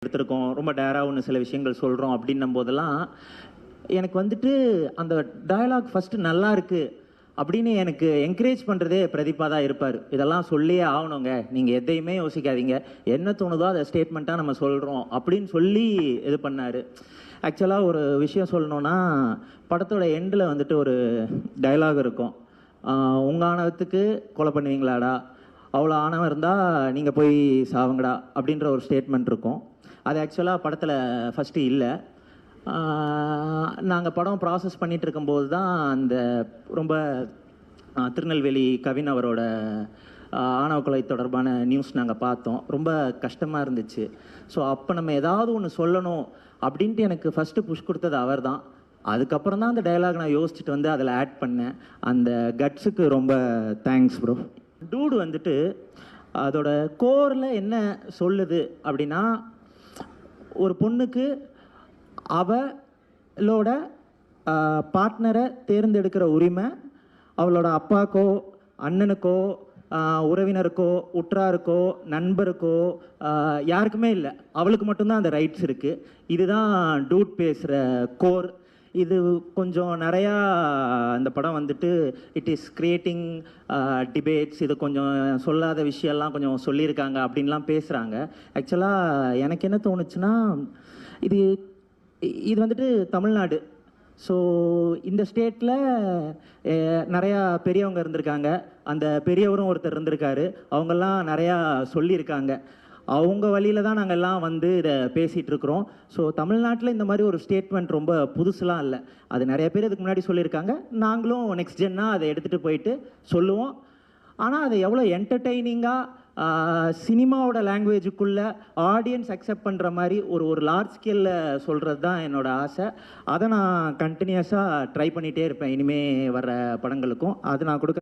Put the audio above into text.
எடுத்திருக்கோம், ரொம்ப டேராக ஒன்று சில விஷயங்கள் சொல்கிறோம் அப்படின்னும் போதெல்லாம் எனக்கு வந்துட்டு அந்த டயலாக் ஃபஸ்ட்டு நல்லா இருக்குது அப்படின்னு எனக்கு என்கரேஜ் பண்ணுறதே பிரதீப்பா தான் இருப்பார். இதெல்லாம் சொல்லியே ஆகணுங்க, நீங்கள் எதையுமே யோசிக்காதீங்க, என்ன தோணுதோ அதை ஸ்டேட்மெண்ட்டாக நம்ம சொல்கிறோம் அப்படின்னு சொல்லி இது பண்ணார். ஆக்சுவலாக ஒரு விஷயம் சொல்லணுன்னா, படத்தோட எண்டில் வந்துட்டு ஒரு டயலாக் இருக்கும், உங்கள் ஆணவத்துக்கு கொலை பண்ணுவீங்களாடா, அவ்வளோ ஆணவம் இருந்தால் நீங்கள் போய் சாவுங்கடா அப்படின்ற ஒரு ஸ்டேட்மெண்ட் இருக்கும். அது ஆக்சுவலாக படத்தில் ஃபஸ்ட்டு இல்லை. நாங்கள் படம் ப்ராசஸ் பண்ணிகிட்டு இருக்கும்போது தான் அந்த ரொம்ப திருநெல்வேலி கவின் அவரோட ஆணவ கொலை தொடர்பான நியூஸ் நாங்கள் பார்த்தோம். ரொம்ப கஷ்டமாக இருந்துச்சு. ஸோ அப்போ நம்ம ஏதாவது ஒன்று சொல்லணும் அப்படின்ட்டு எனக்கு ஃபஸ்ட்டு புஷ் கொடுத்தது அவர் தான். அதுக்கப்புறம் தான் அந்த டயலாக் நான் யோசிச்சுட்டு வந்து அதில் ஆட் பண்ணேன். அந்த கட்ஸுக்கு ரொம்ப தேங்க்ஸ் ப்ரோ. டூடு வந்துட்டு அதோட கோரில் என்ன சொல்லுது அப்படின்னா, ஒரு பொண்ணுக்கு அவளோட பார்ட்னரை தேர்ந்தெடுக்கிற உரிமை அவளோட அப்பாக்கோ அண்ணனுக்கோ உறவினருக்கோ உற்றாருக்கோ நண்பருக்கோ யாருக்குமே இல்லை, அவளுக்கு மட்டும்தான் அந்த ரைட்ஸ் இருக்குது. இதுதான் டூட் பேசுகிற கோர். இது கொஞ்சம் நிறையா அந்த படம் வந்துட்டு இட் இஸ் கிரியேட்டிங் டிபேட்ஸ், இது கொஞ்சம் சொல்லாத விஷயம்லாம் கொஞ்சம் சொல்லியிருக்காங்க அப்படின்லாம் பேசுகிறாங்க. ஆக்சுவலாக எனக்கு என்ன தோணுச்சுன்னா, இது வந்துட்டு தமிழ்நாடு. ஸோ இந்த ஸ்டேட்டில் நிறையா பெரியவங்க இருந்திருக்காங்க, அந்த பெரியவரும் ஒருத்தர் இருந்திருக்காரு, அவங்கெல்லாம் நிறையா சொல்லியிருக்காங்க. அவங்க வழியில் தான் நாங்கள் எல்லாம் வந்து இதை பேசிகிட்டு இருக்கிறோம். ஸோ தமிழ்நாட்டில் இந்த மாதிரி ஒரு ஸ்டேட்மெண்ட் ரொம்ப புதுசுலாம் இல்லை, அது நிறைய பேர் இதுக்கு முன்னாடி சொல்லியிருக்காங்க. நாங்களும் நெக்ஸ்ட் ஜென்னாக அதை எடுத்துகிட்டு போயிட்டு சொல்லுவோம். ஆனால் அதை எவ்வளோ என்டர்டெய்னிங்காக சினிமாவோட லாங்குவேஜுக்குள்ளே ஆடியன்ஸ் அக்செப்ட் பண்ணுற மாதிரி ஒரு லார்ஜ் ஸ்கேலில் சொல்கிறது தான் என்னோடய ஆசை. அதை நான் கண்டினியூஸாக ட்ரை பண்ணிகிட்டே இருப்பேன் இனிமேல் வர்ற படங்களுக்கும். அது நான் கொடுக்க